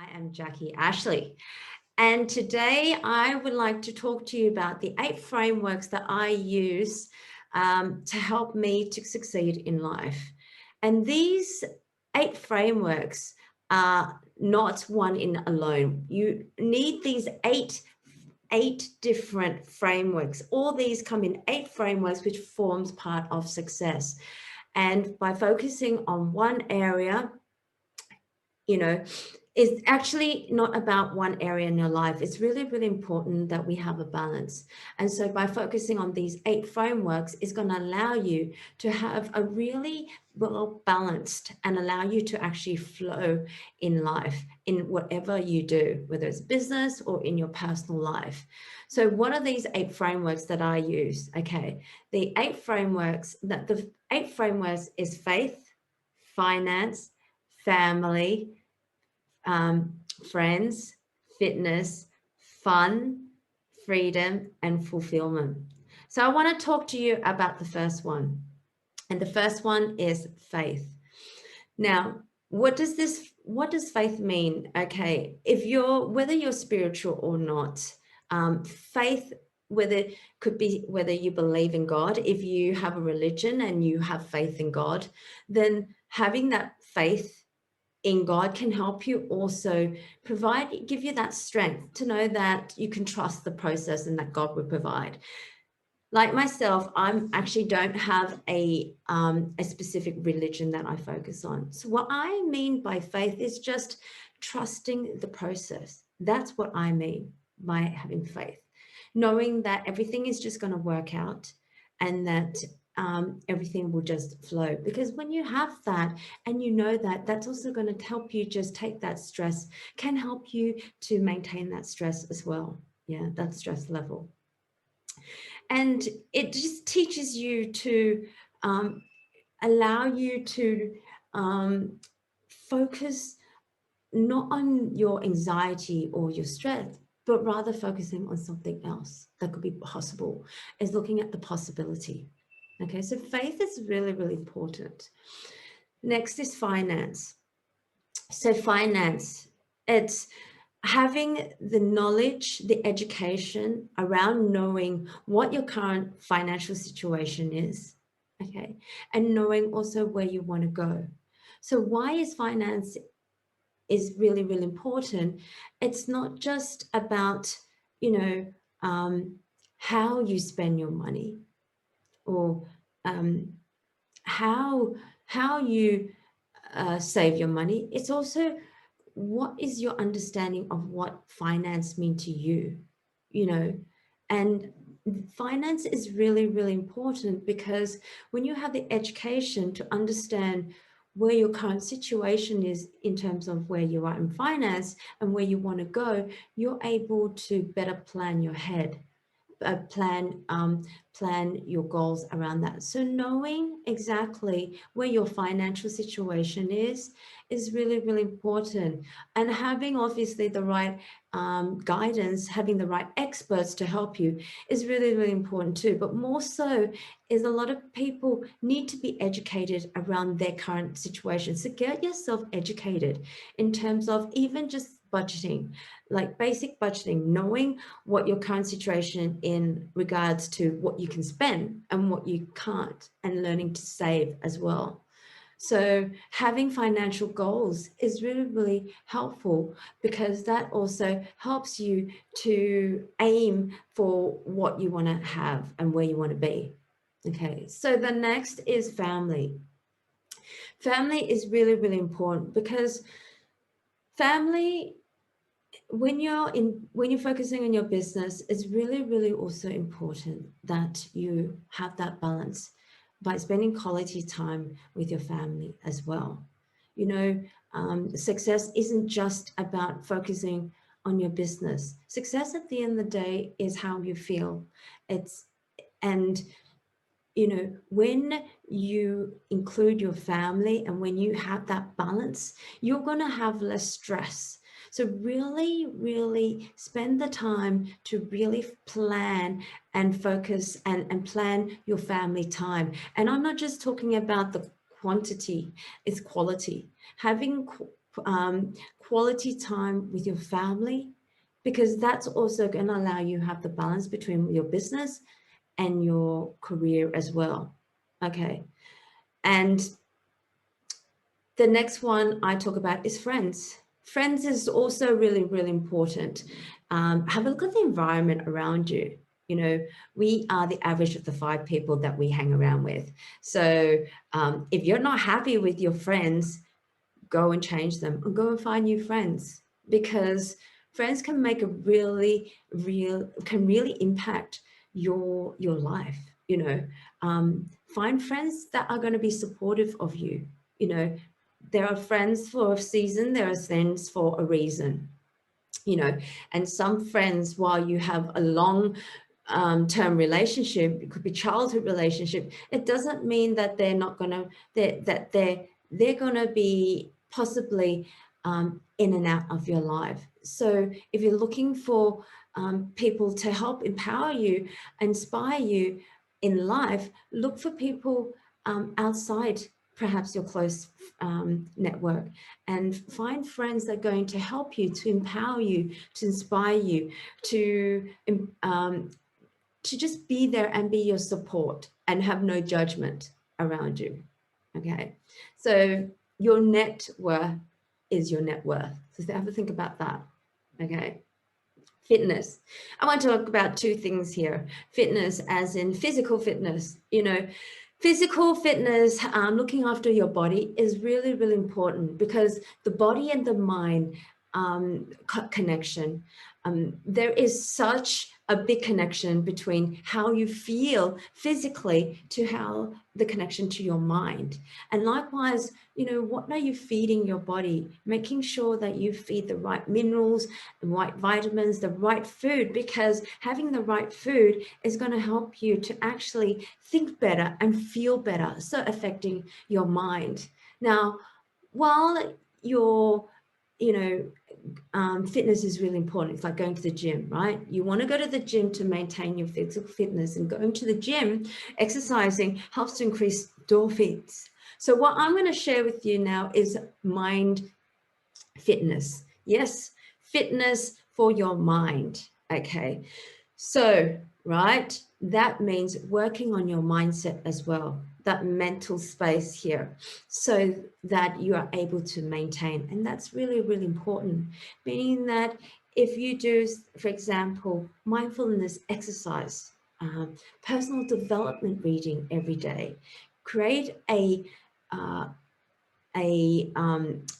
I am Jacqui Ashley, and today I would like to talk to you about the 8 frameworks that I use to help me to succeed in life. And these 8 frameworks are not one in alone. You need these eight different frameworks. All these come in 8 frameworks, which forms part of success. And by focusing on one area, you know, it's actually not about one area in your life. It's really, really important that we have a balance. And so by focusing on these 8 frameworks, it's going to allow you to have a really well balanced and allow you to actually flow in life, in whatever you do, whether it's business or in your personal life. So what are these 8 frameworks that I use? Okay, the 8 frameworks is faith, finance, family, friends, fitness, fun, freedom, and fulfillment. So I want to talk to you about the first one. And the first one is faith. Now, what does faith mean? Okay, whether you're spiritual or not, faith, whether you believe in God, if you have a religion and you have faith in God, then having that faith in God can help you also give you that strength to know that you can trust the process and that God will provide. Like myself, I'm actually don't have a specific religion that I focus on. So what I mean by faith is just trusting the process. That's what I mean by having faith, knowing that everything is just going to work out and that everything will just flow. Because when you have that and you know that, that's also going to help you just take that stress, can help you to maintain that stress as well. Yeah, that stress level. And it just teaches you to allow you to focus not on your anxiety or your stress, but rather focusing on something else that could be possible, is looking at the possibility. Okay, so faith is really, really important. Next is finance. So finance, it's having the knowledge, the education around knowing what your current financial situation is, okay, and knowing also where you want to go. So why is finance is really, really important? It's not just about, how you spend your money or how you save your money. It's also what is your understanding of what finance mean to you, and finance is really, really important because when you have the education to understand where your current situation is in terms of where you are in finance and where you want to go, you're able to better plan your head, plan your goals around that. So knowing exactly where your financial situation is really, really important. And having obviously the right guidance, having the right experts to help you is really, really important too. But more so is a lot of people need to be educated around their current situation. So get yourself educated in terms of even just budgeting, like basic budgeting, knowing what your current situation in regards to what you can spend and what you can't, and learning to save as well. So having financial goals is really, really helpful because that also helps you to aim for what you want to have and where you want to be. Okay, so the next is family. Family is really, really important because family, when you're focusing on your business, it's really, really also important that you have that balance by spending quality time with your family as well. Success isn't just about focusing on your business. Success at the end of the day is how you feel. And when you include your family and when you have that balance, you're going to have less stress. So really, really spend the time to really plan and focus and plan your family time. And I'm not just talking about the quantity, it's quality. Having quality time with your family, because that's also going to allow you to have the balance between your business and your career as well. Okay. And the next one I talk about is friends. Friends is also really, really important. Have a look at the environment around you. You know, we are the average of the 5 people that we hang around with. So if you're not happy with your friends, go and change them, or go and find new friends, because friends can make a really impact your life. You know, find friends that are going to be supportive of you. You know, there are friends for a season, there are friends for a reason. You know, and some friends, while you have a long term relationship, it could be childhood relationship, it doesn't mean that they're not gonna, that they're gonna be possibly in and out of your life. So if you're looking for people to help empower you, inspire you in life, look for people outside perhaps your close network, and find friends that are going to help you, to empower you, to inspire you, to just be there and be your support and have no judgment around you. Okay, so your net worth is your net worth. So have a think about that. Okay. Fitness. I want to talk about 2 things here. Fitness as in physical fitness. You know, physical fitness, looking after your body is really, really important, because the body and the mind connection. There is such a big connection between how you feel physically to how the connection to your mind. And likewise, you know, what are you feeding your body? Making sure that you feed the right minerals, the right vitamins, the right food, because having the right food is going to help you to actually think better and feel better, so affecting your mind. Now, while you're, you know, fitness is really important. It's like going to the gym, right? You want to go to the gym to maintain your physical fitness, and going to the gym, exercising, helps to increase endorphins. So what I'm going to share with you now is mind fitness. Yes, fitness for your mind. Okay. So, right, that means working on your mindset as well, that mental space here, so that you are able to maintain. And that's really, really important, meaning that if you do, for example, mindfulness exercise, personal development reading every day, create a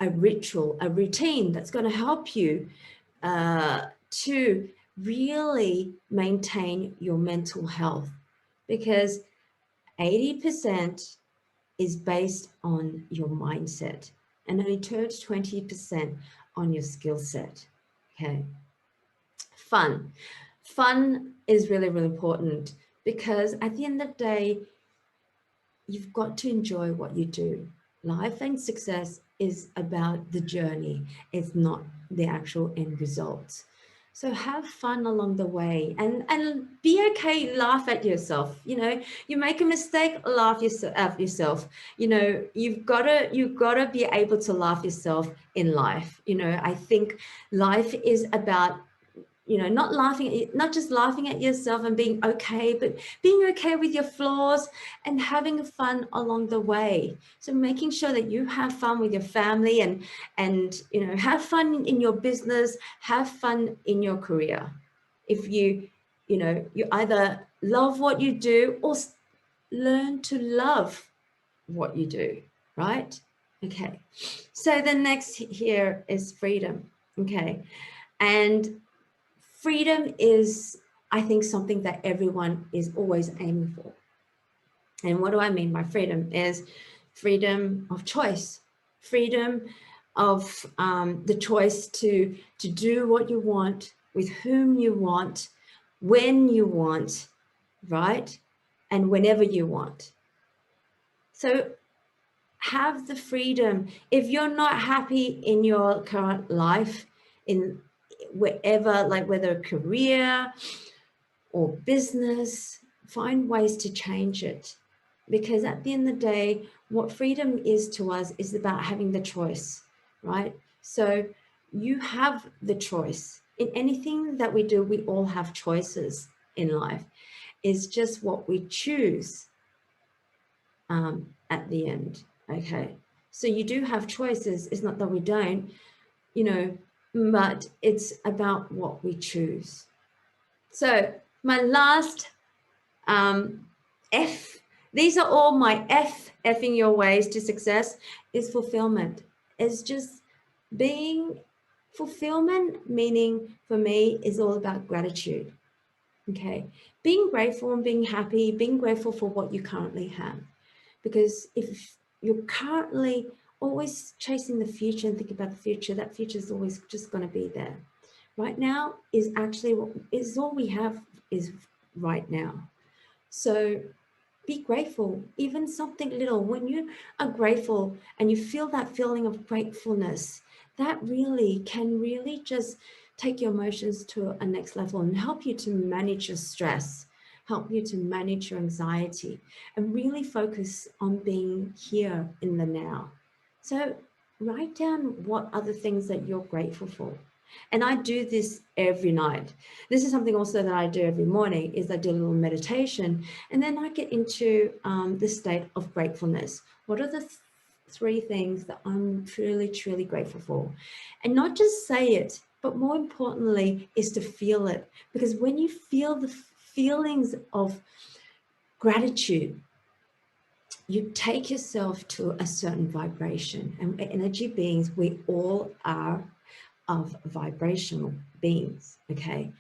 ritual, a routine that's going to help you to really maintain your mental health, because 80% is based on your mindset and only 20% on your skill set. Okay. Fun is really, really important, because at the end of the day, you've got to enjoy what you do. Life and success is about the journey. It's not the actual end result. So have fun along the way, and be okay. Laugh at yourself. You know, you make a mistake, laugh at yourself. You know, you've got to be able to laugh yourself in life. You know, I think life is about, you know, not just laughing at yourself and being okay, but being okay with your flaws and having fun along the way. So making sure that you have fun with your family, and you know, have fun in your business, have fun in your career. If you know, you either love what you do or learn to love what you do, right? Okay. So the next here is freedom. Okay. And freedom is, I think, something that everyone is always aiming for. And what do I mean by freedom? Is freedom of choice, freedom of the choice to do what you want, with whom you want, when you want, right? And whenever you want. So have the freedom. If you're not happy in your current life, in wherever, like whether a career or business, find ways to change it. Because at the end of the day, what freedom is to us is about having the choice. right? So you have the choice. In anything that we do, we all have choices in life. It's just what we choose at the end, okay? So you do have choices. It's not that we don't, you know, but it's about what we choose. So my last F, these are all my effing your ways to success, is fulfillment. It's just being fulfillment, meaning for me is all about gratitude. Okay, being grateful and being happy, being grateful for what you currently have. Because if you're currently always chasing the future and thinking about the future, that future is always just going to be there. Right now is actually what is all we have is right now. So be grateful, even something little. When you are grateful and you feel that feeling of gratefulness, that really can really just take your emotions to a next level and help you to manage your stress, help you to manage your anxiety, and really focus on being here in the now. So write down what other things that you're grateful for. And I do this every night. This is something also that I do every morning, is I do a little meditation, and then I get into the state of gratefulness. What are the three things that I'm truly, truly grateful for? And not just say it, but more importantly is to feel it. Because when you feel the feelings of gratitude, you take yourself to a certain vibration. And energy beings, we all are of vibrational beings, okay?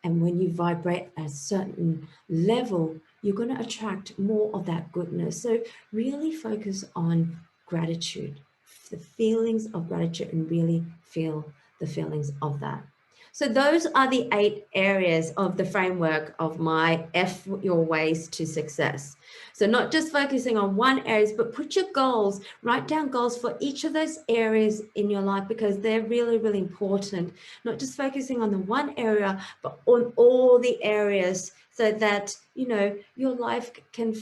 And when you vibrate at a certain level, you're going to attract more of that goodness. So really focus on gratitude, the feelings of gratitude, and really feel the feelings of that. So those are the 8 areas of the framework of my F your ways to success. So not just focusing on one area, but put your goals, write down goals for each of those areas in your life, because they're really, really important. Not just focusing on the one area, but on all the areas, so that, you know, your life can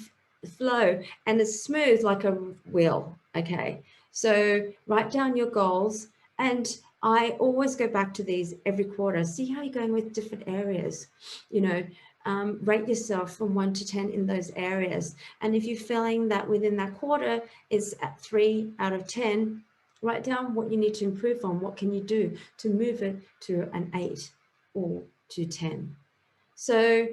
flow and it's smooth like a wheel, okay? So write down your goals, and I always go back to these every quarter. See how you're going with different areas. You know, rate yourself from 1 to 10 in those areas. And if you're feeling that within that quarter is at 3 out of 10, write down what you need to improve on. What can you do to move it to an 8 or to 10? So,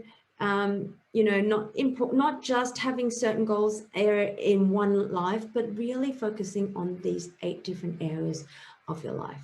you know, not just having certain goals in one life, but really focusing on these 8 different areas of your life.